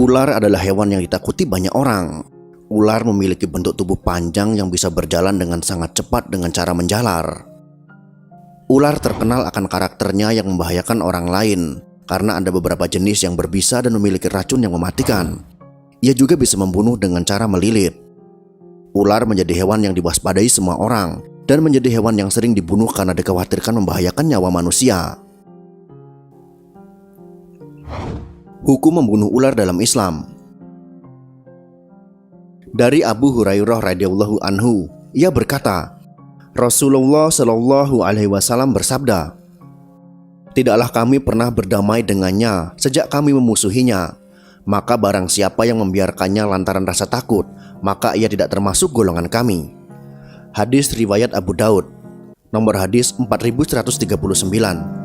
Ular adalah hewan yang ditakuti banyak orang. Ular memiliki bentuk tubuh panjang yang bisa berjalan dengan sangat cepat dengan cara menjalar. Ular terkenal akan karakternya yang membahayakan orang lain karena ada beberapa jenis yang berbisa dan memiliki racun yang mematikan. Ia juga bisa membunuh dengan cara melilit. Ular menjadi hewan yang diwaspadai semua orang dan menjadi hewan yang sering dibunuh karena dikhawatirkan membahayakan nyawa manusia. Hukum membunuh ular dalam Islam. Dari Abu Hurairah radhiyallahu anhu, ia berkata, Rasulullah Shallallahu alaihi wasallam bersabda, "Tidaklah kami pernah berdamai dengannya sejak kami memusuhinya. Maka barang siapa yang membiarkannya lantaran rasa takut, maka ia tidak termasuk golongan kami." Hadis riwayat Abu Daud, nomor hadis 4139.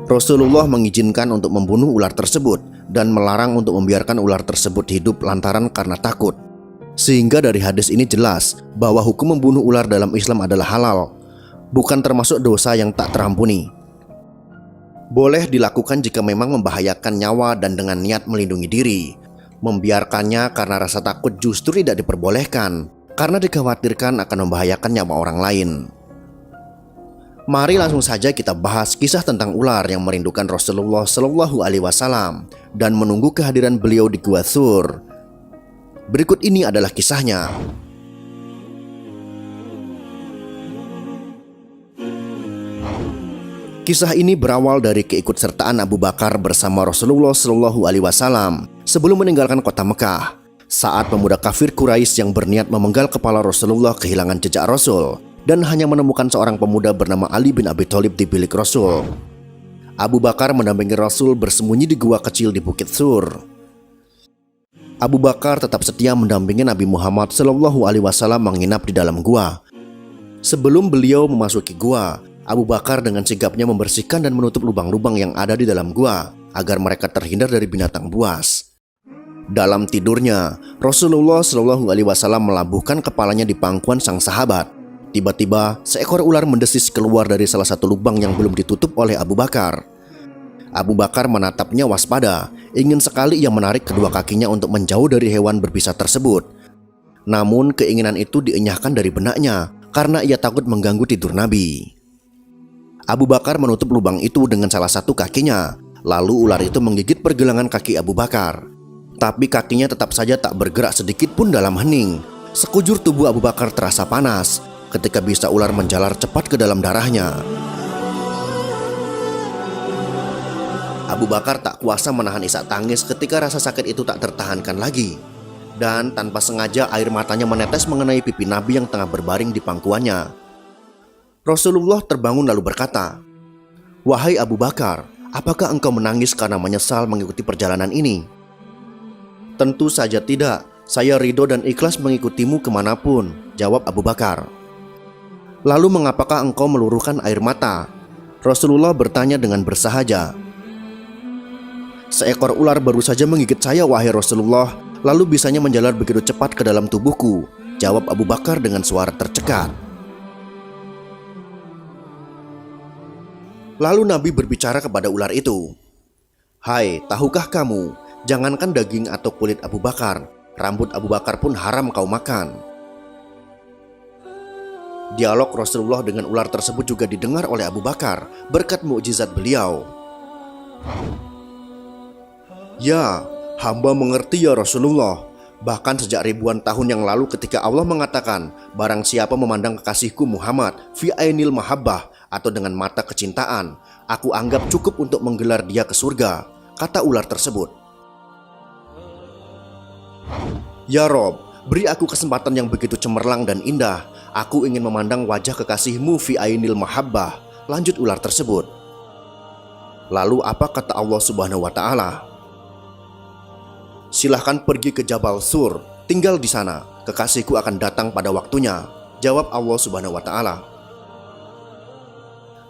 Rasulullah mengizinkan untuk membunuh ular tersebut dan melarang untuk membiarkan ular tersebut hidup lantaran karena takut. Sehingga dari hadis ini jelas bahwa hukum membunuh ular dalam Islam adalah halal, bukan termasuk dosa yang tak terampuni. Boleh dilakukan jika memang membahayakan nyawa dan dengan niat melindungi diri. Membiarkannya karena rasa takut justru tidak diperbolehkan, karena dikhawatirkan akan membahayakan nyawa orang lain. Mari langsung saja kita bahas kisah tentang ular yang merindukan Rasulullah Shallallahu alaihi wasallam dan menunggu kehadiran beliau di Gua Thur. Berikut ini adalah kisahnya. Kisah ini berawal dari keikutsertaan Abu Bakar bersama Rasulullah Shallallahu alaihi wasallam sebelum meninggalkan kota Mekah. Saat pemuda kafir Quraisy yang berniat memenggal kepala Rasulullah kehilangan jejak Rasul dan hanya menemukan seorang pemuda bernama Ali bin Abi Thalib di bilik Rasul. Abu Bakar mendampingi Rasul bersembunyi di gua kecil di Bukit Thur. Abu Bakar tetap setia mendampingi Nabi Muhammad Shallallahu alaihi wasallam menginap di dalam gua. Sebelum beliau memasuki gua, Abu Bakar dengan sigapnya membersihkan dan menutup lubang-lubang yang ada di dalam gua agar mereka terhindar dari binatang buas. Dalam tidurnya, Rasulullah Shallallahu alaihi wasallam melabuhkan kepalanya di pangkuan sang sahabat. Tiba-tiba, seekor ular mendesis keluar dari salah satu lubang yang belum ditutup oleh Abu Bakar. Abu Bakar menatapnya waspada, ingin sekali ia menarik kedua kakinya untuk menjauh dari hewan berbisa tersebut. Namun keinginan itu dienyahkan dari benaknya karena ia takut mengganggu tidur Nabi. Abu Bakar menutup lubang itu dengan salah satu kakinya, lalu ular itu menggigit pergelangan kaki Abu Bakar. Tapi kakinya tetap saja tak bergerak sedikit pun dalam hening. Sekujur tubuh Abu Bakar terasa panas ketika bisa ular menjalar cepat ke dalam darahnya. Abu Bakar tak kuasa menahan isak tangis ketika rasa sakit itu tak tertahankan lagi. Dan tanpa sengaja air matanya menetes mengenai pipi Nabi yang tengah berbaring di pangkuannya. Rasulullah terbangun lalu berkata, "Wahai Abu Bakar, apakah engkau menangis karena menyesal mengikuti perjalanan ini?" "Tentu saja tidak, saya ridho dan ikhlas mengikutimu kemanapun," jawab Abu Bakar. "Lalu mengapakah engkau meluruhkan air mata?" Rasulullah bertanya dengan bersahaja. "Seekor ular baru saja menggigit saya, wahai Rasulullah, lalu bisanya menjalar begitu cepat ke dalam tubuhku," jawab Abu Bakar dengan suara tercekat. Lalu Nabi berbicara kepada ular itu, "Hai, tahukah kamu, jangankan daging atau kulit Abu Bakar, rambut Abu Bakar pun haram kau makan." Dialog Rasulullah dengan ular tersebut juga didengar oleh Abu Bakar berkat mukjizat beliau. "Ya, hamba mengerti ya Rasulullah. Bahkan sejak ribuan tahun yang lalu ketika Allah mengatakan, barang siapa memandang kekasihku Muhammad fi ainil mahabbah atau dengan mata kecintaan, aku anggap cukup untuk menggelar dia ke surga," kata ular tersebut. "Ya Rob, beri aku kesempatan yang begitu cemerlang dan indah. Aku ingin memandang wajah kekasihmu fi ainil mahabbah," lanjut ular tersebut. Lalu apa kata Allah Subhanahu wa ta'ala? "Silahkan pergi ke Jabal Thur, tinggal di sana. Kekasihku akan datang pada waktunya," jawab Allah Subhanahu wa ta'ala.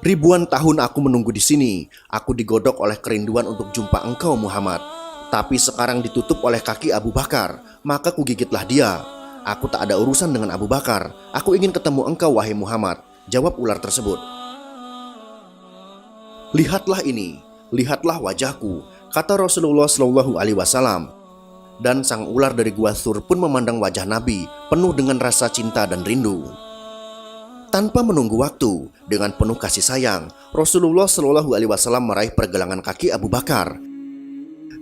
"Ribuan tahun aku menunggu di sini. Aku digodok oleh kerinduan untuk jumpa engkau Muhammad. Tapi sekarang ditutup oleh kaki Abu Bakar, maka kugigitlah dia. Aku tak ada urusan dengan Abu Bakar. Aku ingin ketemu engkau wahai Muhammad," jawab ular tersebut. "Lihatlah ini, lihatlah wajahku," kata Rasulullah Shallallahu Alaihi Wasallam. Dan sang ular dari Gua Thur pun memandang wajah Nabi penuh dengan rasa cinta dan rindu. Tanpa menunggu waktu, dengan penuh kasih sayang, Rasulullah Shallallahu Alaihi Wasallam meraih pergelangan kaki Abu Bakar.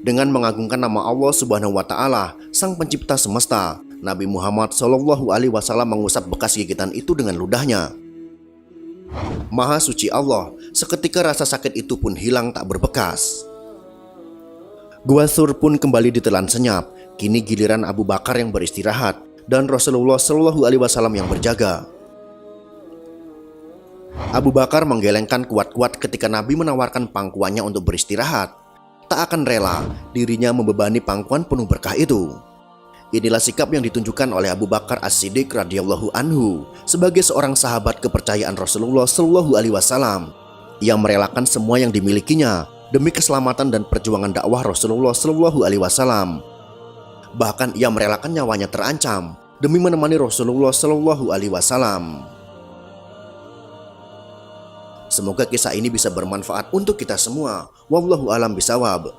Dengan mengagungkan nama Allah Subhanahu Wa Taala, Sang Pencipta semesta, Nabi Muhammad Shallallahu Alaihi Wasallam mengusap bekas gigitan itu dengan ludahnya. Maha suci Allah, seketika rasa sakit itu pun hilang tak berbekas. Gua Thur pun kembali ditelan senyap. Kini giliran Abu Bakar yang beristirahat dan Rasulullah Shallallahu Alaihi Wasallam yang berjaga. Abu Bakar menggelengkan kuat-kuat ketika Nabi menawarkan pangkuannya untuk beristirahat. Tak akan rela dirinya membebani pangkuan penuh berkah itu. Inilah sikap yang ditunjukkan oleh Abu Bakar As-Siddiq radhiyallahu anhu sebagai seorang sahabat kepercayaan Rasulullah Shallallahu Alaihi Wasallam. Ia merelakan semua yang dimilikinya demi keselamatan dan perjuangan dakwah Rasulullah Shallallahu Alaihi Wasallam. Bahkan ia merelakan nyawanya terancam demi menemani Rasulullah Shallallahu Alaihi Wasallam. Semoga kisah ini bisa bermanfaat untuk kita semua. Wallahu a'lam bishawab.